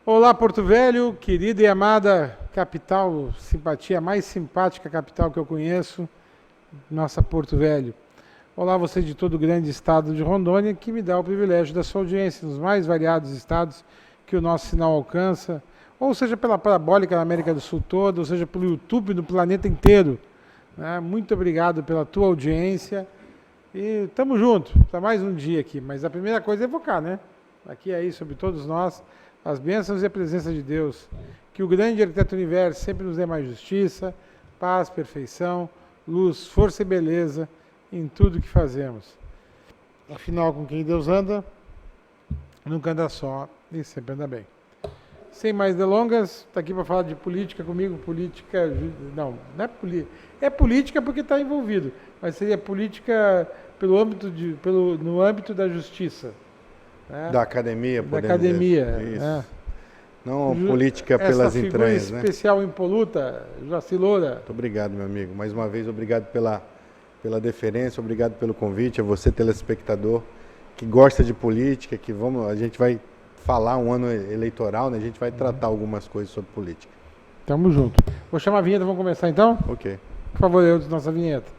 Olá, Porto Velho, querida e amada capital, simpatia mais simpática capital que eu conheço, nossa Porto Velho. Olá, você de todo o grande estado de Rondônia, que me dá o privilégio da sua audiência nos mais variados estados que o nosso sinal alcança, ou seja, pela parabólica na América do Sul toda, ou seja, pelo YouTube no planeta inteiro. Né? Muito obrigado pela tua audiência e tamo junto, para mais um dia aqui. Mas a primeira coisa é evocar, né? Aqui é aí sobre todos nós, as bênçãos e a presença de Deus. Que o grande arquiteto do universo sempre nos dê mais justiça, paz, perfeição, luz, força e beleza em tudo que fazemos. Afinal, com quem Deus anda, nunca anda só e sempre anda bem. Sem mais delongas, está aqui para falar de política comigo, política... Não é política. É política porque está envolvido, mas seria política no âmbito da justiça. Né? Da academia, Da podemos academia. dizer. Isso. É. Não política pelas entranhas, né? Especial impoluta, Jaci Loura. Muito obrigado, meu amigo. Mais uma vez, obrigado pela deferência, obrigado pelo convite, a você, telespectador, que gosta de política, a gente vai falar um ano eleitoral, né? A gente vai tratar algumas coisas sobre política. Tamo junto. Vou chamar a vinheta, vamos começar então? Ok. Por favor, eu de nossa vinheta.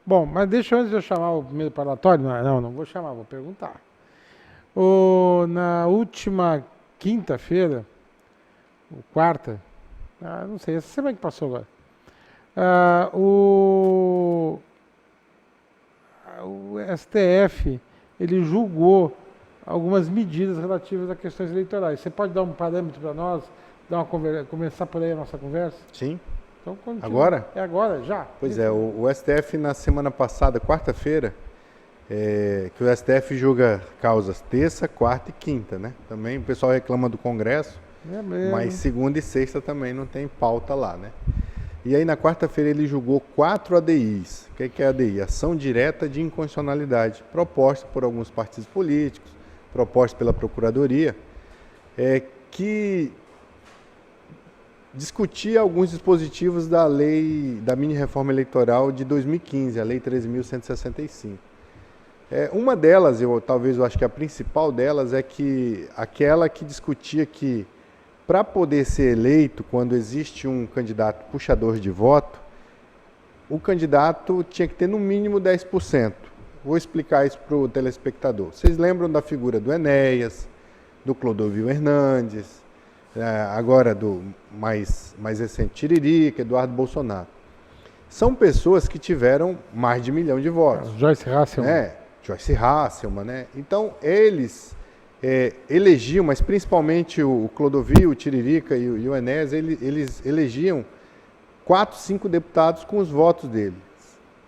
Bom, mas deixa antes de eu chamar o primeiro parlatório, não vou chamar, vou perguntar. Na última quinta-feira, ou quarta, não sei, essa semana que passou agora, o STF, ele julgou algumas medidas relativas a questões eleitorais. Você pode dar um parâmetro para nós, começar por aí a nossa conversa? Sim. Então, agora? É agora, já. Pois é, o STF na semana passada, quarta-feira, que o STF julga causas terça, quarta e quinta, né? Também o pessoal reclama do Congresso, mas segunda e sexta também não tem pauta lá, né? E aí na quarta-feira ele julgou 4 ADIs. O que é ADI? Ação direta de inconstitucionalidade, proposta por alguns partidos políticos, proposta pela Procuradoria, que discutia alguns dispositivos da lei, da mini-reforma eleitoral de 2015, a Lei 13.165. Uma delas, eu acho que a principal delas, é que aquela que discutia que, para poder ser eleito, quando existe um candidato puxador de voto, o candidato tinha que ter no mínimo 10%. Vou explicar isso para o telespectador. Vocês lembram da figura do Enéas, do Clodovil Hernandes, agora do mais recente Tiririca, Eduardo Bolsonaro. São pessoas que tiveram mais de 1 milhão de votos. Joyce Hasselman. Joyce Hasselman, né? Então, eles elegiam, mas principalmente o Clodovil, o Tiririca e o Enéas, eles elegiam 4, 5 deputados com os votos deles.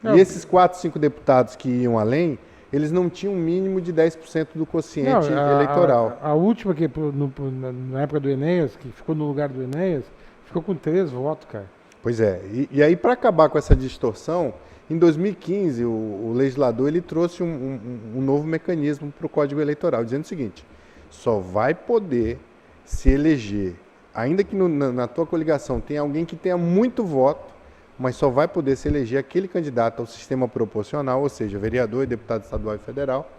E esses 4, 5 deputados que iam além, eles não tinham um mínimo de 10% do quociente eleitoral. A última, que na época do Enéas, que ficou no lugar do Enéas, ficou com 3 votos, cara. Pois é. E aí, para acabar com essa distorção, em 2015, o legislador ele trouxe um novo mecanismo para o Código Eleitoral, dizendo o seguinte: só vai poder se eleger, ainda que na tua coligação tenha alguém que tenha muito voto, mas só vai poder se eleger aquele candidato ao sistema proporcional, ou seja, vereador e deputado estadual e federal,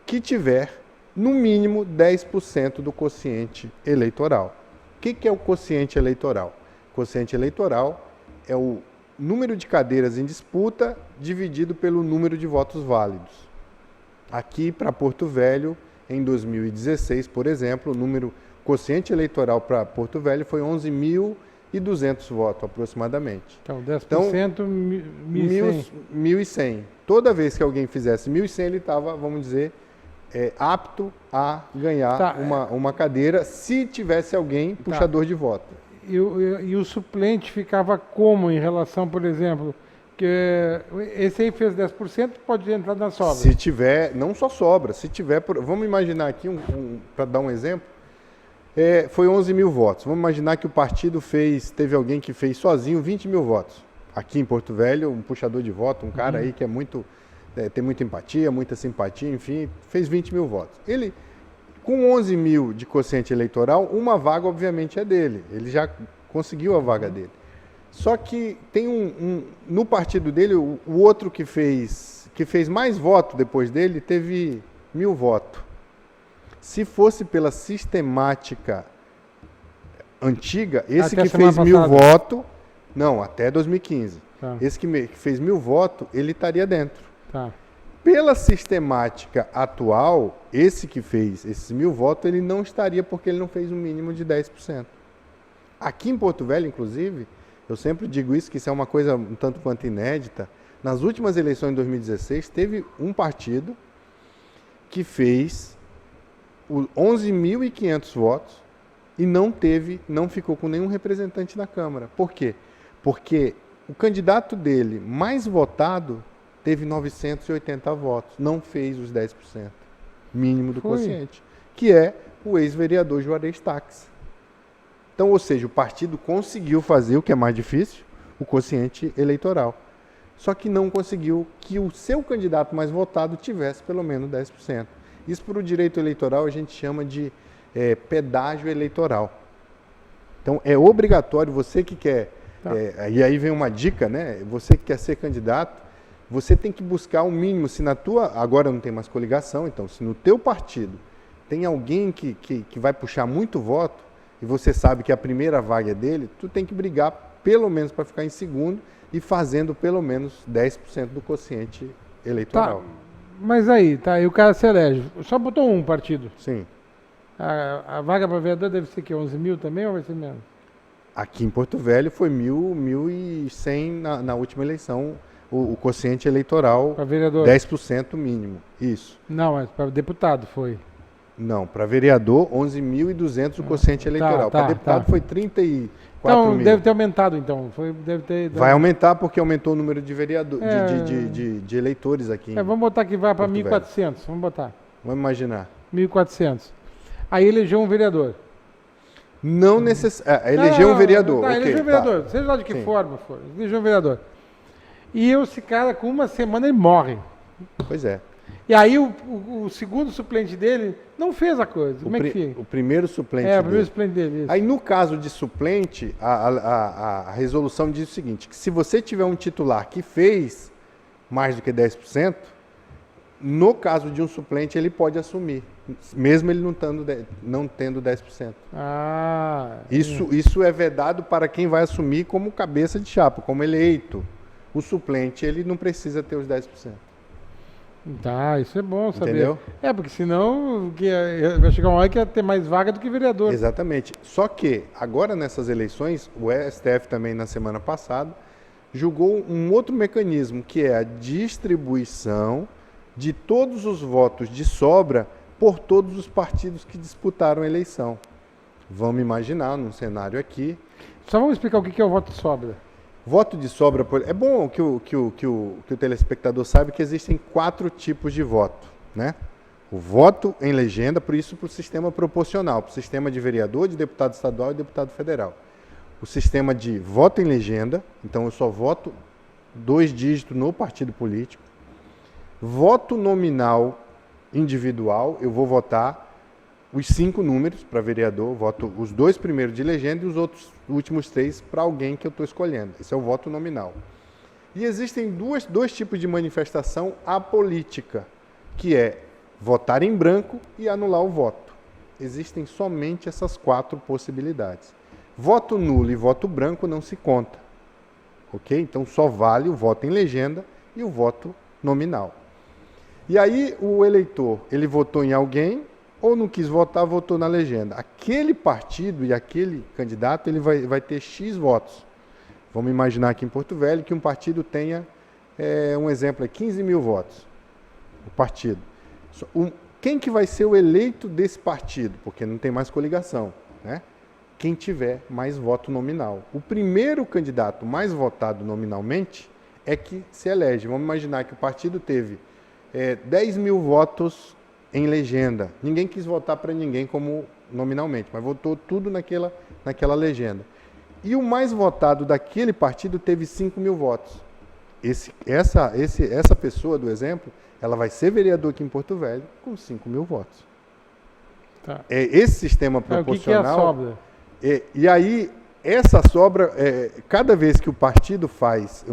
que tiver, no mínimo, 10% do quociente eleitoral. O que é o quociente eleitoral? O quociente eleitoral é o número de cadeiras em disputa dividido pelo número de votos válidos. Aqui, para Porto Velho, em 2016, por exemplo, o quociente eleitoral para Porto Velho foi 11.200 votos, aproximadamente. Então, 10%, 1.100. 1.100. Toda vez que alguém fizesse 1.100, ele estava, vamos dizer, apto a ganhar uma cadeira, se tivesse alguém puxador de voto. E o suplente ficava como em relação, por exemplo, que esse aí fez 10%, pode entrar na sobra? Se tiver, não só sobra, se tiver, vamos imaginar aqui, para dar um exemplo, foi 11 mil votos. Vamos imaginar que o partido teve alguém que fez sozinho 20 mil votos. Aqui em Porto Velho, um puxador de voto, um cara aí que é muito tem muita empatia, muita simpatia, enfim, fez 20 mil votos. Ele, com 11 mil de quociente eleitoral, uma vaga obviamente é dele, ele já conseguiu a vaga dele. Só que tem no partido dele, o outro que fez mais voto depois dele, teve 1.000 votos. Se fosse pela sistemática antiga, esse Até que semana fez 1.000 passada. votos, não, até 2015. Tá. Esse que fez 1.000 votos, ele estaria dentro. Tá. Pela sistemática atual, esse que fez esses 1.000 votos, ele não estaria porque ele não fez um mínimo de 10%. Aqui em Porto Velho, inclusive, eu sempre digo isso, que isso é uma coisa um tanto quanto inédita. Nas últimas eleições de 2016, teve um partido que fez 11.500 votos e não ficou com nenhum representante na Câmara. Por quê? Porque o candidato dele mais votado teve 980 votos, não fez os 10% mínimo do quociente, que é o ex-vereador Juarez Tax. Então, ou seja, o partido conseguiu fazer o que é mais difícil, o quociente eleitoral. Só que não conseguiu que o seu candidato mais votado tivesse pelo menos 10%. Isso, por o direito eleitoral, a gente chama de pedágio eleitoral. Então, é obrigatório, você que quer... e aí vem uma dica, né? Você que quer ser candidato, você tem que buscar o mínimo. Se na tua... Agora não tem mais coligação, então, se no teu partido tem alguém que vai puxar muito voto, e você sabe que a primeira vaga é dele, tu tem que brigar pelo menos para ficar em segundo e fazendo pelo menos 10% do quociente eleitoral. Tá. Mas aí o cara se elege. Só botou um partido. Sim. A vaga para vereador deve ser que 11 mil também ou vai ser menos? Aqui em Porto Velho foi 1.100 na última eleição, o quociente eleitoral, Para vereador? 10% mínimo. Isso. Não, mas para deputado foi. Não, para vereador, 11.200 o quociente eleitoral. Para deputado foi 34 Então, mil. deve ter aumentado, então. Deve ter... Vai aumentar porque aumentou o número de vereadores, de eleitores aqui. vamos botar que vai para Porto 1.400. Vamos botar. Vamos imaginar. 1.400. Aí elegeu um vereador. Não necessariamente. Elegeu um vereador. Tá, ok, elegeu um vereador. Seja lá de que Sim. forma for. Elegeu um vereador. E esse cara, com uma semana, ele morre. Pois é. E aí o segundo suplente dele não fez a coisa. Como é que fica? O primeiro suplente O primeiro dele. suplente dele. Isso. Aí, no caso de suplente, a resolução diz o seguinte, que se você tiver um titular que fez mais do que 10%, no caso de um suplente, ele pode assumir, mesmo ele não tendo 10%. Isso é vedado para quem vai assumir como cabeça de chapa, como eleito. O suplente, ele não precisa ter os 10%. Tá, isso é bom saber. Entendeu? Porque senão vai chegar uma hora que ia ter mais vaga do que vereador. Exatamente. Só que, agora nessas eleições, o STF também na semana passada julgou um outro mecanismo, que é a distribuição de todos os votos de sobra por todos os partidos que disputaram a eleição. Vamos imaginar, num cenário aqui... Só vamos explicar o que é o voto de sobra. Voto de sobra... É bom que o telespectador saiba que existem 4 tipos de voto, né? O voto em legenda, por isso para o sistema proporcional, para o sistema de vereador, de deputado estadual e deputado federal. O sistema de voto em legenda, então eu só voto 2 dígitos no partido político. Voto nominal individual, eu vou votar os 5 números para vereador, voto os 2 primeiros de legenda e os últimos 3 para alguém que eu estou escolhendo. Esse é o voto nominal. E existem dois tipos de manifestação apolítica, que é votar em branco e anular o voto. Existem somente essas 4 possibilidades. Voto nulo e voto branco não se conta. Ok? Então só vale o voto em legenda e o voto nominal. E aí o eleitor, ele votou em alguém ou não quis votar, votou na legenda. Aquele partido e aquele candidato, ele vai ter X votos. Vamos imaginar aqui em Porto Velho que um partido tenha, um exemplo, 15 mil votos. O partido. Quem que vai ser o eleito desse partido? Porque não tem mais coligação, né? Quem tiver mais voto nominal. O primeiro candidato mais votado nominalmente é que se elege. Vamos imaginar que o partido teve 10 mil votos em legenda. Ninguém quis votar para ninguém como nominalmente, mas votou tudo naquela legenda. E o mais votado daquele partido teve 5 mil votos. essa pessoa do exemplo, ela vai ser vereador aqui em Porto Velho com 5 mil votos. Tá. Esse sistema proporcional... O que é a sobra? E aí, essa sobra, cada vez que o partido faz,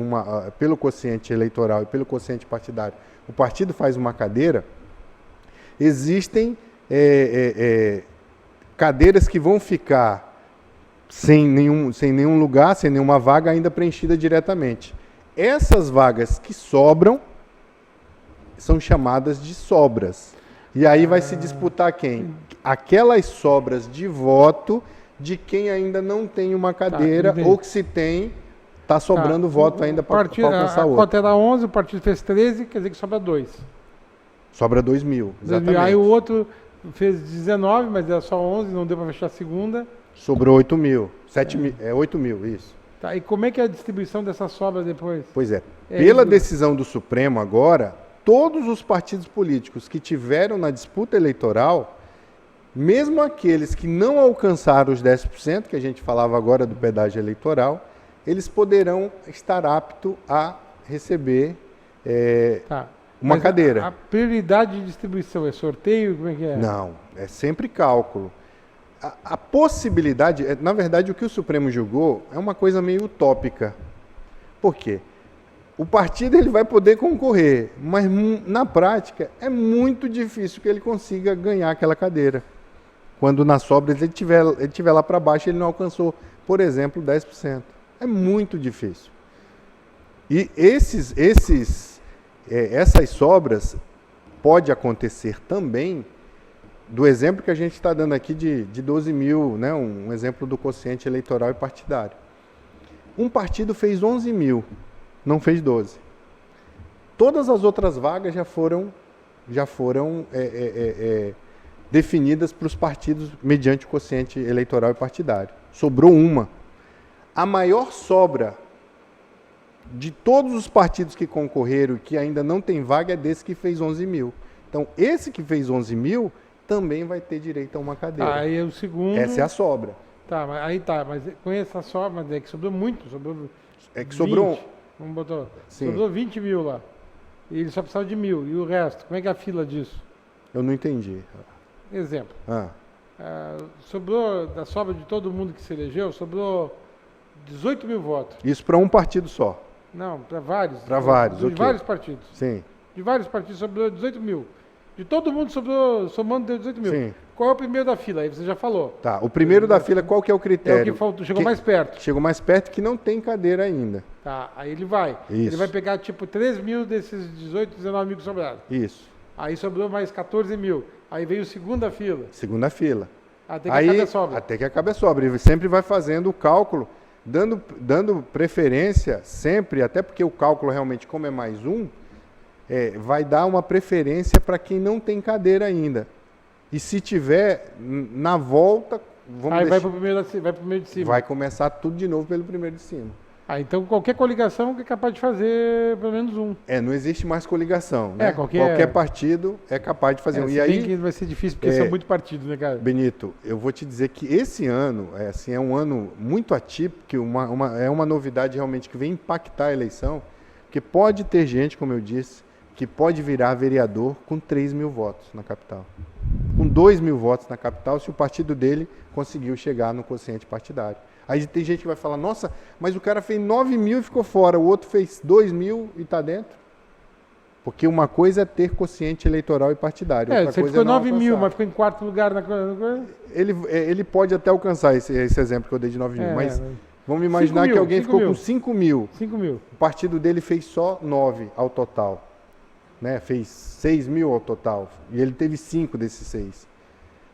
pelo quociente eleitoral e pelo quociente partidário, o partido faz uma cadeira, existem cadeiras que vão ficar sem nenhum lugar, sem nenhuma vaga ainda preenchida diretamente. Essas vagas que sobram são chamadas de sobras. E aí vai se disputar quem? Aquelas sobras de voto de quem ainda não tem uma cadeira, ou que se tem, está sobrando voto ainda para alcançar outro. A cota era 11, o partido fez 13, quer dizer que sobra 2. Sobra 2 mil, exatamente. Aí o outro fez 19, mas era só 11, não deu para fechar a segunda. Sobrou 8 mil. 8 mil, isso. Tá, e como é que é a distribuição dessa sobra depois? Pois é. Pela decisão do Supremo agora, todos os partidos políticos que tiveram na disputa eleitoral, mesmo aqueles que não alcançaram os 10%, que a gente falava agora do pedágio eleitoral, eles poderão estar aptos a receber uma cadeira. A prioridade de distribuição é sorteio? Como é que é? Não, é sempre cálculo. A possibilidade, na verdade, o que o Supremo julgou é uma coisa meio utópica. Por quê? O partido ele vai poder concorrer, mas na prática é muito difícil que ele consiga ganhar aquela cadeira. Quando nas sobras ele tiver lá para baixo, ele não alcançou, por exemplo, 10%. É muito difícil. E essas sobras pode acontecer também do exemplo que a gente está dando aqui de 12 mil, né? Um exemplo do quociente eleitoral e partidário. Um partido fez 11 mil, não fez 12. Todas as outras vagas já foram definidas para os partidos mediante o quociente eleitoral e partidário. Sobrou uma. A maior sobra de todos os partidos que concorreram e que ainda não tem vaga é desse que fez 11 mil. Então, esse que fez 11 mil também vai ter direito a uma cadeira. Aí o segundo... Essa é a sobra. Tá, mas com essa sobra, mas é que sobrou muito, sobrou... É que sobrou... 20, vamos botar, Sim. Sobrou 20 mil lá. E ele só precisava de 1.000. E o resto, como é que é a fila disso? Eu não entendi. Exemplo. Sobrou, da sobra de todo mundo que se elegeu, sobrou 18 mil votos. Isso para um partido só? Não, para vários. Para vários, De vários partidos. Sim. De vários partidos sobrou 18 mil. De todo mundo sobrou, somando deu 18 mil. Sim. Qual é o primeiro da fila? Aí você já falou. Tá, o primeiro da fila, qual que é o critério? É o que faltou, chegou mais perto. Chegou mais perto que não tem cadeira ainda. Tá, aí ele vai. Isso. Ele vai pegar tipo 3 mil desses 18, 19 mil que sobraram. Isso. Aí sobrou mais 14 mil. Aí veio segunda fila. Segunda fila. Até que acabe a sobra. Até que acabe a sobra. Ele sempre vai fazendo o cálculo, dando preferência sempre, até porque o cálculo realmente, como é mais um, vai dar uma preferência para quem não tem cadeira ainda. E se tiver, na volta, vai para o primeiro de cima. Vai começar tudo de novo pelo primeiro de cima. Então qualquer coligação é capaz de fazer pelo menos um. Não existe mais coligação, né? Qualquer partido é capaz de fazer um. E aí que vai ser difícil porque são muitos partidos, né, cara? Benito, eu vou te dizer que esse ano é um ano muito atípico, que é uma novidade realmente que vem impactar a eleição, que pode ter gente, como eu disse, que pode virar vereador com 3 mil votos na capital. Com 2 mil votos na capital, se o partido dele conseguiu chegar no quociente partidário. Aí tem gente que vai falar, nossa, mas o cara fez 9 mil e ficou fora, o outro fez 2 mil e está dentro. Porque uma coisa é ter quociente eleitoral e partidário. Outra você coisa ficou é não 9 mil, alcançar. mas ficou em quarto lugar na coisa. Ele pode até alcançar esse exemplo que eu dei de 9 mil, mas vamos imaginar que alguém ficou com 5 mil. 5 mil. O partido dele fez só 9 ao total. Né? Fez 6 mil ao total. E ele teve 5 desses 6.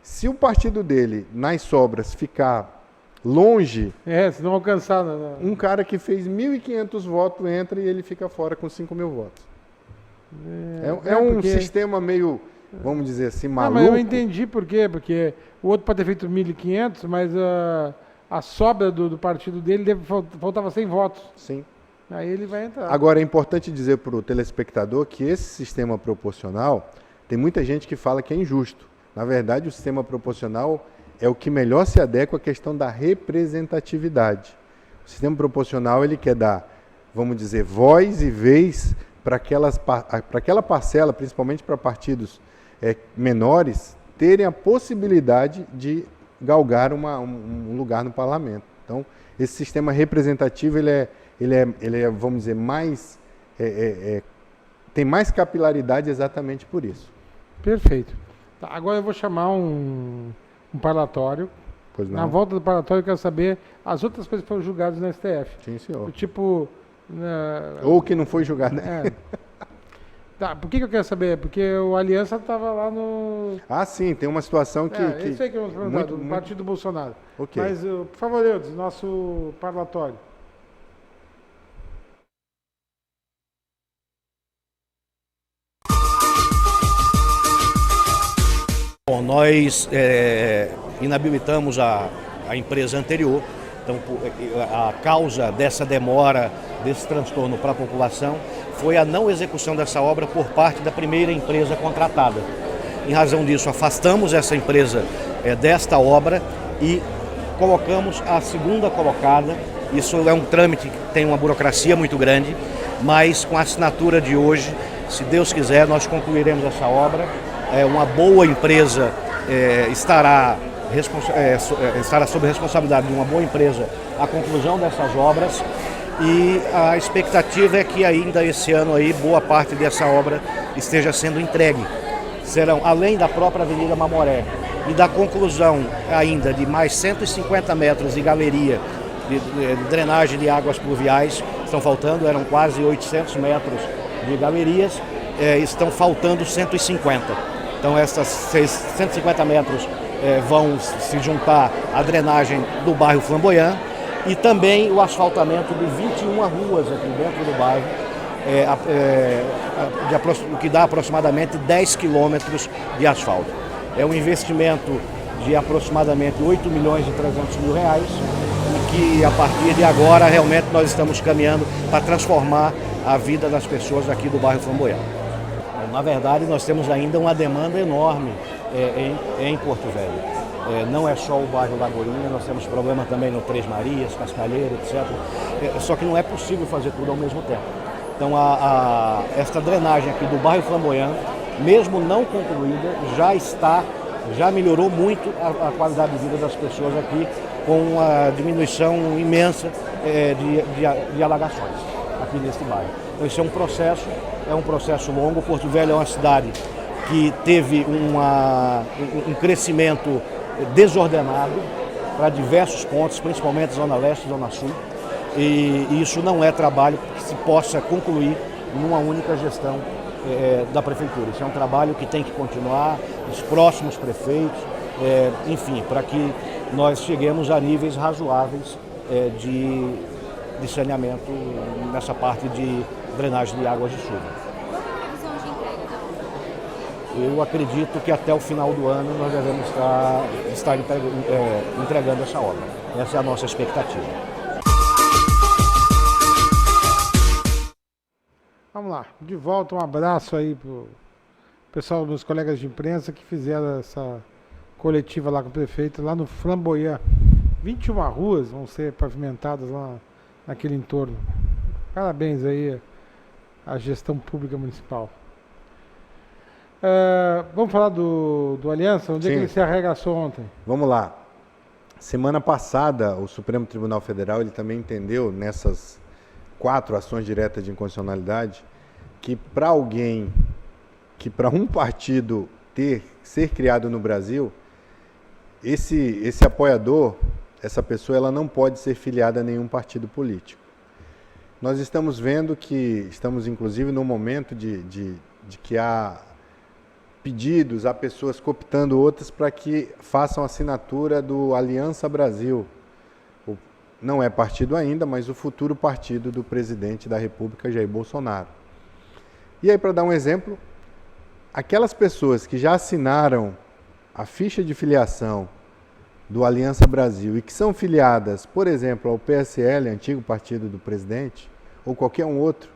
Se o partido dele, nas sobras, ficar longe... se não alcançar... Um cara que fez 1.500 votos entra e ele fica fora com 5 mil votos. Um sistema meio, vamos dizer assim, maluco. Mas eu entendi por quê. Porque o outro pode ter feito 1.500, mas a sobra do partido dele faltava 100 votos. Sim. Aí ele vai entrar. Agora, é importante dizer para o telespectador que esse sistema proporcional, tem muita gente que fala que é injusto. Na verdade, o sistema proporcional é o que melhor se adequa à questão da representatividade. O sistema proporcional ele quer dar vamos dizer, voz e vez para aquela parcela, principalmente para partidos menores, terem a possibilidade de galgar um lugar no parlamento. Então, esse sistema representativo, ele é, vamos dizer, mais, tem mais capilaridade exatamente por isso. Perfeito. Tá, agora eu vou chamar um parlatório. Pois não. Na volta do parlatório eu quero saber as outras coisas que foram julgadas no STF. Sim, senhor. Tipo... Ou que não foi julgado. Tá, por que eu quero saber? Porque o Aliança estava lá no... Ah, sim, tem uma situação que... Isso aí que eu vou perguntar, do Partido Bolsonaro. Ok. Mas, por favor, Eudes, nosso parlatório. Bom, nós inabilitamos a empresa anterior, então a causa dessa demora, desse transtorno para a população, foi a não execução dessa obra por parte da primeira empresa contratada. Em razão disso, afastamos essa empresa desta obra e colocamos a segunda colocada. Isso é um trâmite que tem uma burocracia muito grande, mas com a assinatura de hoje, se Deus quiser, nós concluiremos essa obra. Uma boa empresa estará sob responsabilidade de uma boa empresa a conclusão dessas obras, e a expectativa é que ainda esse ano aí boa parte dessa obra esteja sendo entregue. Serão, além da própria Avenida Mamoré e da conclusão ainda de mais 150 metros de galeria de drenagem de águas pluviais, estão faltando, eram quase 800 metros de galerias, estão faltando 150. Então essas 150 metros vão se juntar à drenagem do bairro Flamboyant e também o asfaltamento de 21 ruas aqui dentro do bairro, que dá aproximadamente 10 quilômetros de asfalto. É um investimento de aproximadamente 8 milhões e 300 mil reais e que a partir de agora realmente nós estamos caminhando para transformar a vida das pessoas aqui do bairro Flamboyant. Na verdade, nós temos ainda uma demanda enorme em Porto Velho. Não é só o bairro Lagoinha, nós temos problema também no Três Marias, Cascalheira, etc. Só que não é possível fazer tudo ao mesmo tempo. Então, esta drenagem aqui do bairro Flamboyant, mesmo não concluída, já melhorou muito a qualidade de vida das pessoas aqui, com uma diminuição imensa de alagações aqui neste bairro. Então, esse é um processo longo. Porto Velho é uma cidade que teve um crescimento desordenado para diversos pontos, principalmente Zona Leste e Zona Sul, e isso não é trabalho que se possa concluir numa única gestão da Prefeitura. Isso é um trabalho que tem que continuar, os próximos prefeitos, enfim, para que nós cheguemos a níveis razoáveis de saneamento nessa parte de drenagem de águas de chuva. Eu acredito que até o final do ano nós devemos estar entregando essa obra. Essa é a nossa expectativa. Vamos lá, de volta, um abraço aí pro pessoal, meus colegas de imprensa que fizeram essa coletiva lá com o prefeito, lá no Flamboyant. 21 ruas vão ser pavimentadas lá naquele entorno. Parabéns aí à gestão pública municipal. Vamos falar do Aliança? Onde é que ele se arregaçou ontem? Vamos lá. Semana passada, o Supremo Tribunal Federal ele também entendeu, nessas 4 ações diretas de inconstitucionalidade, que para um partido ser criado no Brasil, esse apoiador, essa pessoa, ela não pode ser filiada a nenhum partido político. Nós estamos vendo que estamos, inclusive, num momento de que há pedidos a pessoas cooptando outras para que façam assinatura do Aliança Brasil. Não é partido ainda, mas o futuro partido do presidente da República, Jair Bolsonaro. E aí, para dar um exemplo, aquelas pessoas que já assinaram a ficha de filiação do Aliança Brasil e que são filiadas, por exemplo, ao PSL, antigo partido do presidente, ou qualquer um outro,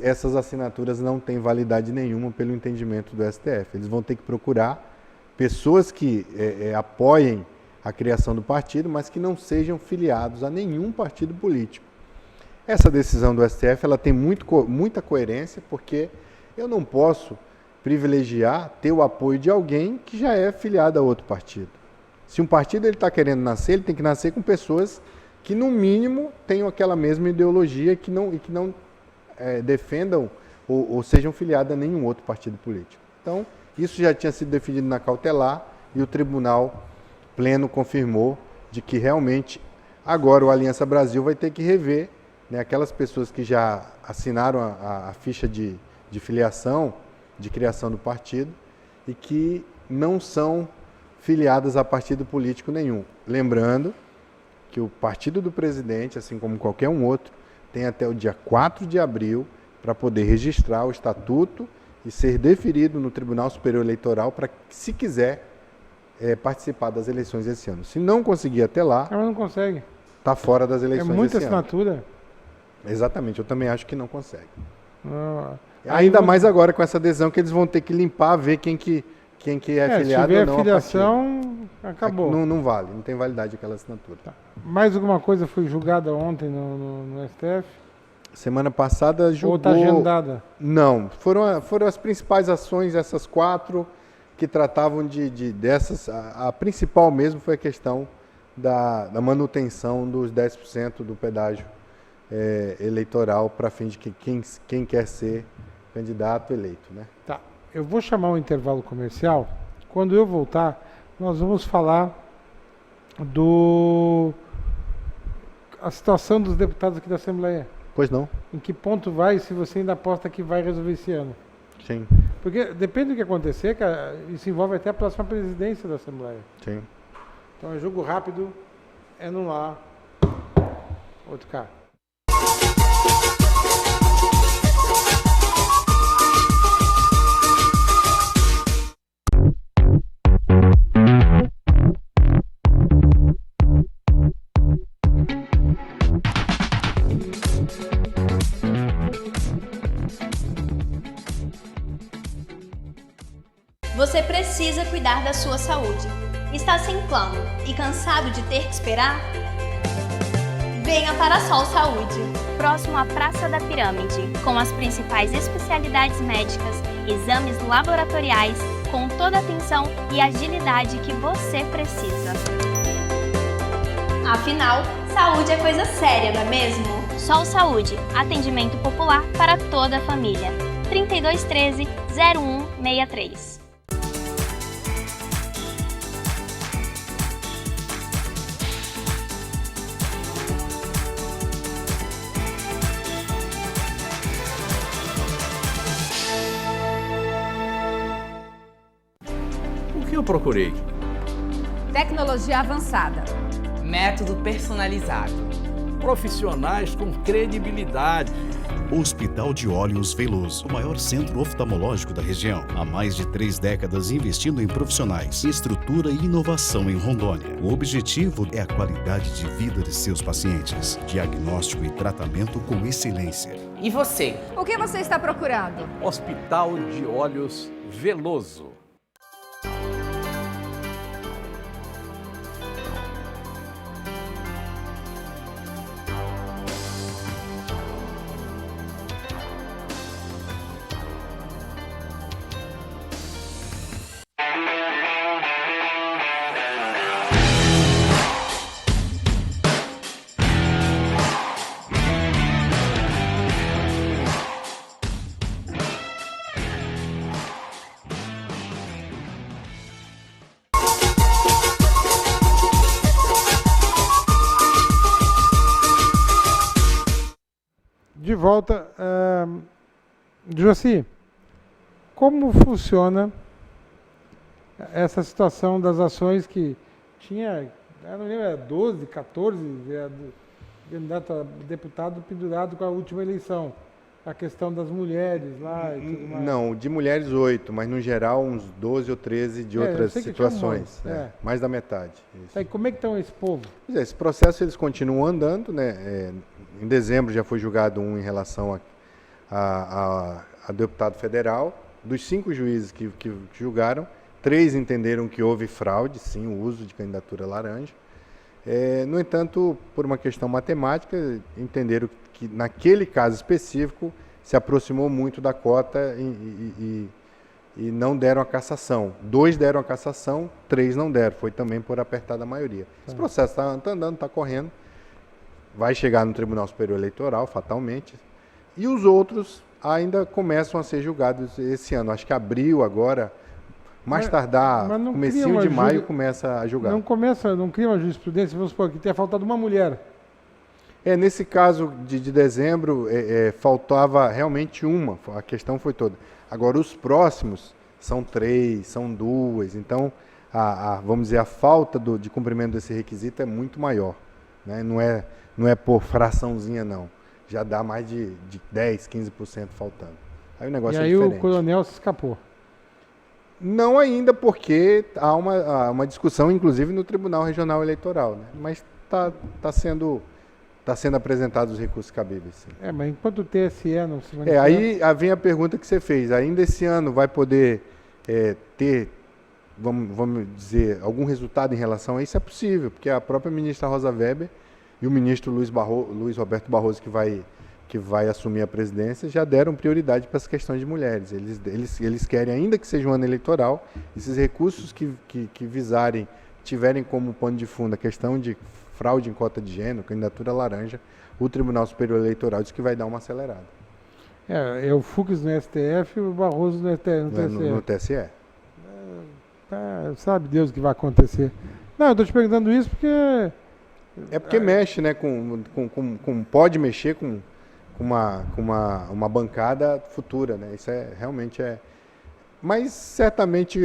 essas assinaturas não têm validade nenhuma pelo entendimento do STF. Eles vão ter que procurar pessoas que apoiem a criação do partido, mas que não sejam filiados a nenhum partido político. Essa decisão do STF ela tem muita coerência, porque eu não posso privilegiar ter o apoio de alguém que já é filiado a outro partido. Se um partido está querendo nascer, ele tem que nascer com pessoas que, no mínimo, tenham aquela mesma ideologia e que não defendam ou sejam filiadas a nenhum outro partido político. Então, isso já tinha sido definido na cautelar e o Tribunal Pleno confirmou de que realmente agora o Aliança Brasil vai ter que rever, né, aquelas pessoas que já assinaram a ficha de filiação, de criação do partido e que não são filiadas a partido político nenhum. Lembrando que o partido do presidente, assim como qualquer um outro, tem até o dia 4 de abril para poder registrar o estatuto e ser deferido no Tribunal Superior Eleitoral para, se quiser, participar das eleições esse ano. Se não conseguir até lá, Mas não consegue. está fora das eleições esse ano. É muita assinatura. Exatamente, eu também acho que não consegue. Ah, Ainda mais agora com essa adesão que eles vão ter que limpar, ver quem que é afiliado ou não. Se tiver filiação, acabou. Não vale, não tem validade aquela assinatura. Tá. Mais alguma coisa foi julgada ontem no STF? Semana passada julgou... Ou está agendada? Não, foram as principais ações, essas 4, que tratavam dessas. A principal mesmo foi a questão da manutenção dos 10% do pedágio eleitoral para fim de que quem quer ser candidato eleito, né? Tá. Eu vou chamar um intervalo comercial. Quando eu voltar, nós vamos falar a situação dos deputados aqui da Assembleia. Pois não? Em que ponto vai, se você ainda aposta que vai resolver esse ano? Sim. Porque depende do que acontecer, cara, isso envolve até a próxima presidência da Assembleia. Sim. Então é jogo rápido, é no lá, outro cara. Você precisa cuidar da sua saúde. Está sem plano e cansado de ter que esperar? Venha para a Sol Saúde, próximo à Praça da Pirâmide, com as principais especialidades médicas, exames laboratoriais, com toda a atenção e agilidade que você precisa. Afinal, saúde é coisa séria, não é mesmo? Sol Saúde, atendimento popular para toda a família. 3213-0163. O que eu procurei? Tecnologia avançada. Método personalizado. Profissionais com credibilidade. Hospital de Olhos Veloso, o maior centro oftalmológico da região. Há mais de 3 décadas investindo em profissionais, estrutura e inovação em Rondônia. O objetivo é a qualidade de vida de seus pacientes. Diagnóstico e tratamento com excelência. E você? O que você está procurando? Hospital de Olhos Veloso. De volta, Josi, como funciona essa situação das ações que tinha, eu não lembro, era 12, 14 candidato a deputado pendurado com a última eleição? A questão das mulheres lá e tudo mais. Não, de mulheres 8, mas no geral uns 12 ou 13 de outras situações. Mais da metade. Isso. E como é que estão esse povo? Pois é, esse processo eles continuam andando, né? Em dezembro já foi julgado um em relação a deputado federal. Dos 5 juízes que julgaram, 3 entenderam que houve fraude, sim, o uso de candidatura laranja. No entanto, por uma questão matemática, entenderam que naquele caso específico se aproximou muito da cota e não deram a cassação. 2 deram a cassação, 3 não deram. Foi também por apertada maioria. Esse processo está andando, está correndo. Vai chegar no Tribunal Superior Eleitoral, fatalmente. E os outros ainda começam a ser julgados esse ano. Acho que abril agora, mais tardar, comecinho de maio, começa a julgar. Não cria uma jurisprudência, vamos supor que tenha faltado uma mulher. Nesse caso de dezembro, faltava realmente uma, a questão foi toda. Agora, os próximos são 3, são 2, então, vamos dizer, a falta de cumprimento desse requisito é muito maior. Né? Não é por fraçãozinha, não. Já dá mais de 10, 15% faltando. Aí o negócio é diferente. E aí o coronel se escapou. Não ainda, porque há uma discussão, inclusive, no Tribunal Regional Eleitoral. Né? Mas está sendo apresentados os recursos cabíveis. Sim. Mas enquanto o TSE não se manifesta... Aí vem a pergunta que você fez. Ainda esse ano vai poder ter, vamos dizer, algum resultado em relação a isso? É possível, porque a própria ministra Rosa Weber e o ministro Luiz Roberto Barroso, que vai assumir a presidência, já deram prioridade para as questões de mulheres. Eles querem, ainda que seja um ano eleitoral, esses recursos que visarem, tiverem como pano de fundo a questão de fraude em cota de gênero, candidatura laranja, o Tribunal Superior Eleitoral diz que vai dar uma acelerada. É o Fux no STF e o Barroso no TSE. No TSE. Sabe Deus o que vai acontecer. Não, eu estou te perguntando isso porque... porque mexe, né? Pode mexer com uma bancada futura, né? Isso realmente é... Mas certamente...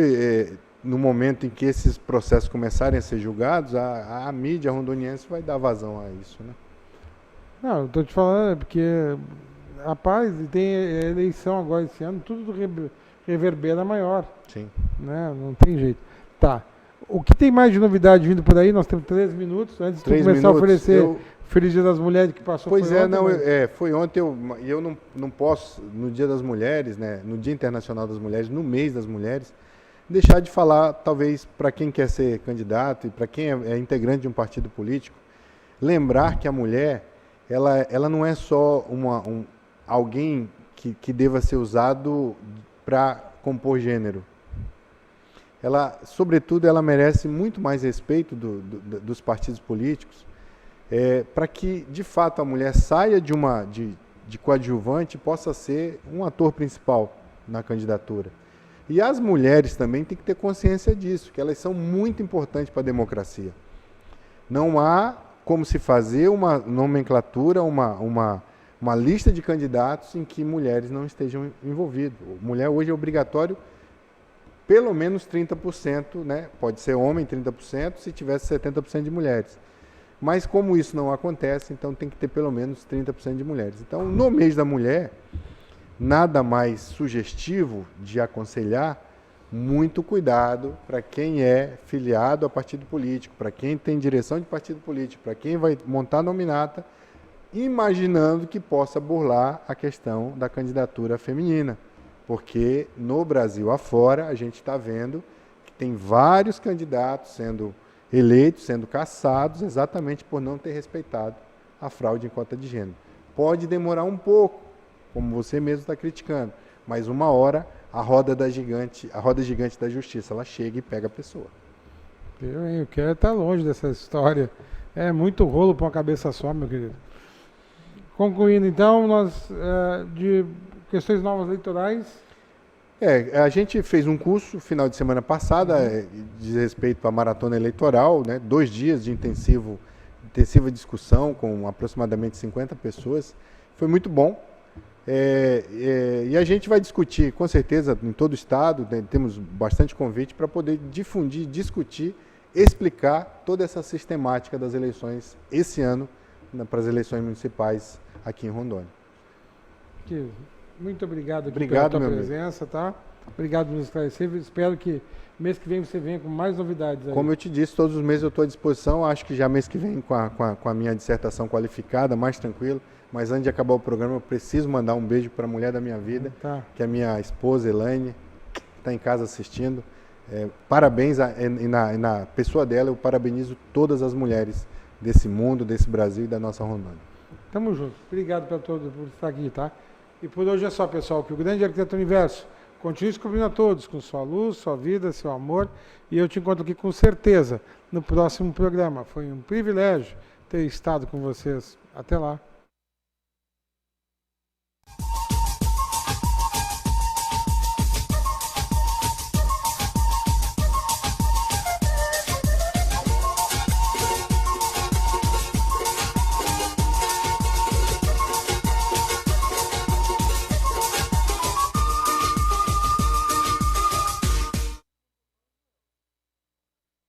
no momento em que esses processos começarem a ser julgados, a mídia rondoniense vai dar vazão a isso, né? Não, eu estou te falando porque, rapaz, tem eleição agora esse ano, tudo reverbera maior. Sim. Né? Não tem jeito. Tá. O que tem mais de novidade vindo por aí? Nós temos 3 minutos antes de começar a oferecer Feliz Dia das Mulheres que passou. Pois foi ontem, eu não posso, no Dia das Mulheres, né, no Dia Internacional das Mulheres, no mês das mulheres, deixar de falar, talvez, para quem quer ser candidato e para quem é integrante de um partido político, lembrar que a mulher, ela não é só alguém que deva ser usado para compor gênero. Sobretudo, ela merece muito mais respeito dos partidos políticos, para que, de fato, a mulher saia de coadjuvante e possa ser um ator principal na candidatura. E as mulheres também têm que ter consciência disso, que elas são muito importantes para a democracia. Não há como se fazer uma nomenclatura, uma lista de candidatos em que mulheres não estejam envolvidas. Mulher hoje é obrigatório pelo menos 30%, né? Pode ser homem 30%, se tivesse 70% de mulheres. Mas como isso não acontece, então tem que ter pelo menos 30% de mulheres. Então, no mês da mulher... nada mais sugestivo de aconselhar, muito cuidado para quem é filiado a partido político, para quem tem direção de partido político, para quem vai montar nominata, imaginando que possa burlar a questão da candidatura feminina. Porque no Brasil afora, a gente está vendo que tem vários candidatos sendo eleitos, sendo cassados, exatamente por não ter respeitado a fraude em cota de gênero. Pode demorar um pouco, como você mesmo está criticando, mas uma hora a roda gigante da justiça, ela chega e pega a pessoa. Eu quero estar longe dessa história. É muito rolo para uma cabeça só, meu querido. Concluindo, então, de questões novas eleitorais... A gente fez um curso final de semana passada, diz respeito à maratona eleitoral, né? 2 dias de intensiva discussão com aproximadamente 50 pessoas. Foi muito bom. E a gente vai discutir, com certeza, em todo o estado, né? Temos bastante convite para poder difundir, discutir, explicar toda essa sistemática das eleições esse ano, para as eleições municipais aqui em Rondônia. Muito obrigado pela tua presença, tá? Obrigado por nos esclarecer. Espero que mês que vem você venha com mais novidades aí. Como eu te disse, todos os meses eu estou à disposição. Acho que já mês que vem com a minha dissertação qualificada, mais tranquilo. Mas antes de acabar o programa, eu preciso mandar um beijo para a mulher da minha vida, que é a minha esposa, Elaine, que está em casa assistindo. Parabéns, e na pessoa dela eu parabenizo todas as mulheres desse mundo, desse Brasil e da nossa Rondônia. Tamo junto. Obrigado por estar aqui, tá? E por hoje é só, pessoal, que o grande arquiteto universo continue descobrindo a todos com sua luz, sua vida, seu amor. E eu te encontro aqui com certeza no próximo programa. Foi um privilégio ter estado com vocês. Até lá.